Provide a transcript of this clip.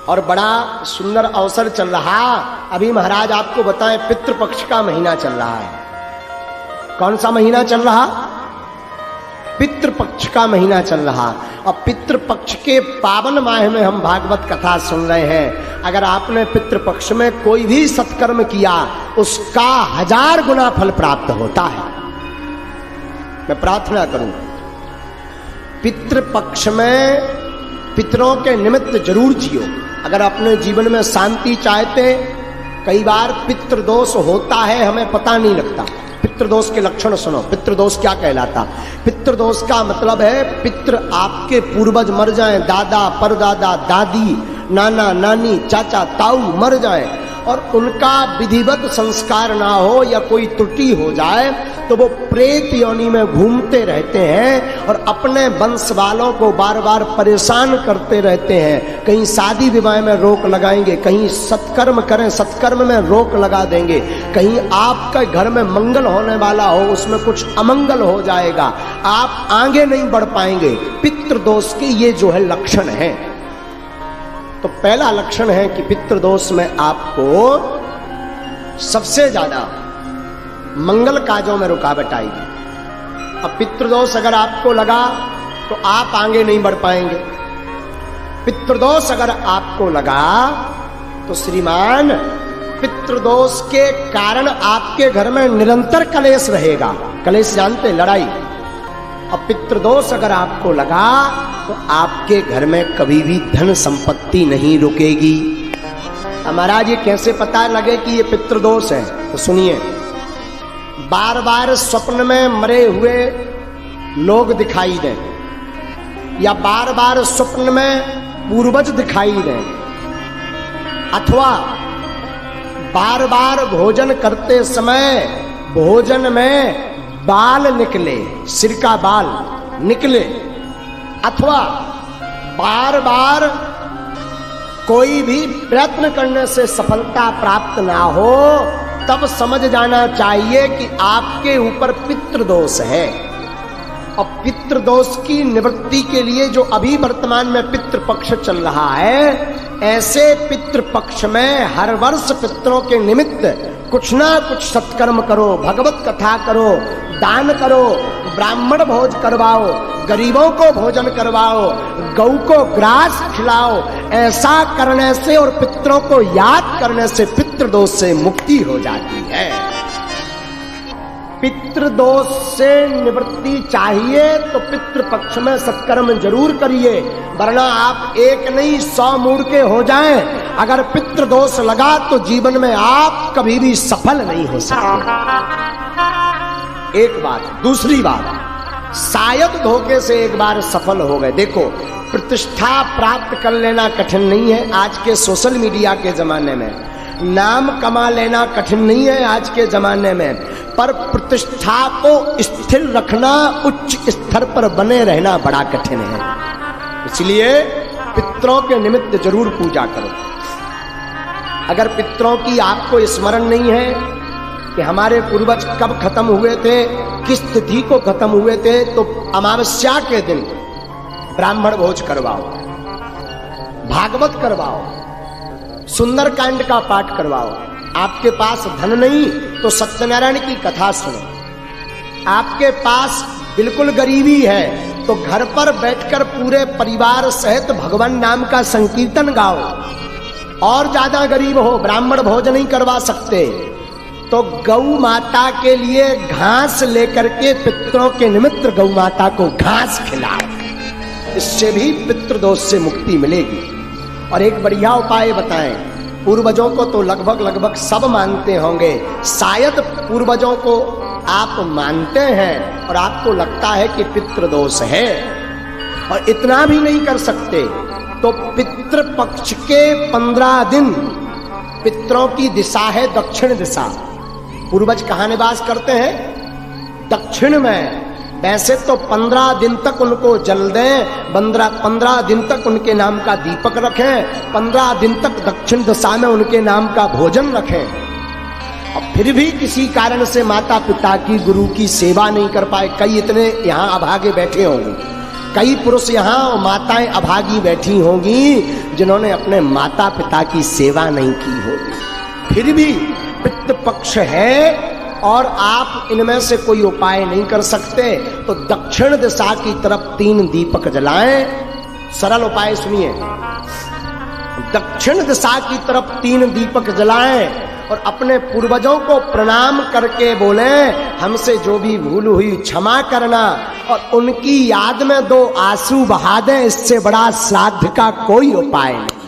और बड़ा सुंदर अवसर चल रहा। अभी महाराज आपको बताएं, पितृपक्ष का महीना चल रहा है। कौन सा महीना चल रहा? पितृपक्ष का महीना चल रहा। और पितृपक्ष के पावन माह में हम भागवत कथा सुन रहे हैं। अगर आपने पितृपक्ष में कोई भी सत्कर्म किया, उसका 1000 गुना फल प्राप्त होता है। मैं प्रार्थना करूं, पितृपक्ष में पितरों के निमित्त जरूर जियो। अगर अपने जीवन में शांति चाहते, कई बार पितृदोष होता है, हमें पता नहीं लगता। पितृदोष के लक्षण सुनो। पितृदोष क्या कहलाता? पितृदोष का मतलब है पितृ आपके पूर्वज मर जाएं, दादा परदादा दादी नाना नानी चाचा ताऊ मर जाएं और उनका विधिवत संस्कार ना हो या कोई त्रुटि हो जाए तो वो प्रेत योनि में घूमते रहते हैं और अपने वंश वालों को बार बार परेशान करते रहते हैं। कहीं शादी विवाह में रोक लगाएंगे, कहीं सत्कर्म करें सत्कर्म में रोक लगा देंगे, कहीं आपके घर में मंगल होने वाला हो उसमें कुछ अमंगल हो जाएगा, आप आगे नहीं बढ़ पाएंगे। पितृदोष के ये जो है लक्षण है। तो पहला लक्षण है कि पितृदोष में आपको सबसे ज्यादा मंगल काजों में रुकावट आएगी। अब पितृदोष अगर आपको लगा तो आप आगे नहीं बढ़ पाएंगे। पितृदोष अगर आपको लगा तो श्रीमान पितृदोष के कारण आपके घर में निरंतर कलेश रहेगा। कलेश जानते, लड़ाई। और पितृदोष अगर आपको लगा तो आपके घर में कभी भी धन संपत्ति नहीं रुकेगी। महाराज ये कैसे पता लगे कि ये पितृदोष है? तो सुनिए, बार बार स्वप्न में मरे हुए लोग दिखाई दें या बार बार स्वप्न में पूर्वज दिखाई दें अथवा बार बार भोजन करते समय भोजन में बाल निकले, सिर का बाल निकले, अथवा बार बार कोई भी प्रयत्न करने से सफलता प्राप्त ना हो, तब समझ जाना चाहिए कि आपके ऊपर पितृदोष है। और पितृदोष की निवृत्ति के लिए जो अभी वर्तमान में पितृपक्ष चल रहा है, ऐसे पितृपक्ष में हर वर्ष पितरों के निमित्त कुछ ना कुछ सत्कर्म करो, भगवत कथा करो, दान करो, ब्राह्मण भोज करवाओ, गरीबों को भोजन करवाओ, गौ को ग्रास खिलाओ। ऐसा करने से और पितरों को याद करने से पितृदोष से मुक्ति हो जाती है। पितृदोष से निवृत्ति चाहिए तो पितृपक्ष में सत्कर्म जरूर करिए, वरना आप एक नहीं 100 मूढ़ के हो जाएं। अगर पितृदोष लगा तो जीवन में आप कभी भी सफल नहीं हो सकते। एक बात। दूसरी बात, शायद धोखे से एक बार सफल हो गए। देखो, प्रतिष्ठा प्राप्त कर लेना कठिन नहीं है आज के सोशल मीडिया के जमाने में, नाम कमा लेना कठिन नहीं है आज के जमाने में, पर प्रतिष्ठा को स्थिर रखना, उच्च स्तर पर बने रहना बड़ा कठिन है। इसलिए पितरों के निमित्त जरूर पूजा करो। अगर पितरों की आपको स्मरण नहीं है कि हमारे पूर्वज कब खत्म हुए थे, किस तिथि को खत्म हुए थे, तो अमावस्या के दिन ब्राह्मण भोज करवाओ, भागवत करवाओ, सुंदरकांड का पाठ करवाओ। आपके पास धन नहीं तो सत्यनारायण की कथा सुनो। आपके पास बिल्कुल गरीबी है तो घर पर बैठकर पूरे परिवार सहित भगवान नाम का संकीर्तन गाओ। और ज्यादा गरीब हो, ब्राह्मण भोज नहीं करवा सकते, तो गौ माता के लिए घास लेकर के पितरों के निमित्त गौ माता को घास खिलाओ। इससे भी पितृदोष से मुक्ति मिलेगी। और एक बढ़िया उपाय बताएं, पूर्वजों को तो लगभग सब मानते होंगे, शायद पूर्वजों को आप मानते हैं और आपको लगता है कि पितृदोष है और इतना भी नहीं कर सकते, तो पितृपक्ष के 15 दिन पितरों की दिशा है दक्षिण दिशा। पूर्वज कहाँ निवास करते हैं? दक्षिण में। वैसे तो 15 दिन तक उनको जल दें, 15 दिन तक उनके नाम का दीपक रखें, 15 दिन तक दक्षिण दिशा में उनके नाम का भोजन रखें। और फिर भी किसी कारण से माता पिता की, गुरु की सेवा नहीं कर पाए, कई इतने यहाँ अभागे बैठे होंगे, कई पुरुष यहाँ और माताएं अभागी बैठी होंगी जिन्होंने अपने माता पिता की सेवा नहीं की होगी। फिर भी पितृपक्ष है और आप इनमें से कोई उपाय नहीं कर सकते, तो दक्षिण दिशा की तरफ 3 दीपक जलाएं। सरल उपाय सुनिए। दक्षिण दिशा की तरफ 3 दीपक जलाएं और अपने पूर्वजों को प्रणाम करके बोले, हमसे जो भी भूल हुई क्षमा करना, और उनकी याद में 2 आंसू बहा दें। इससे बड़ा श्राद्ध का कोई उपाय नहीं।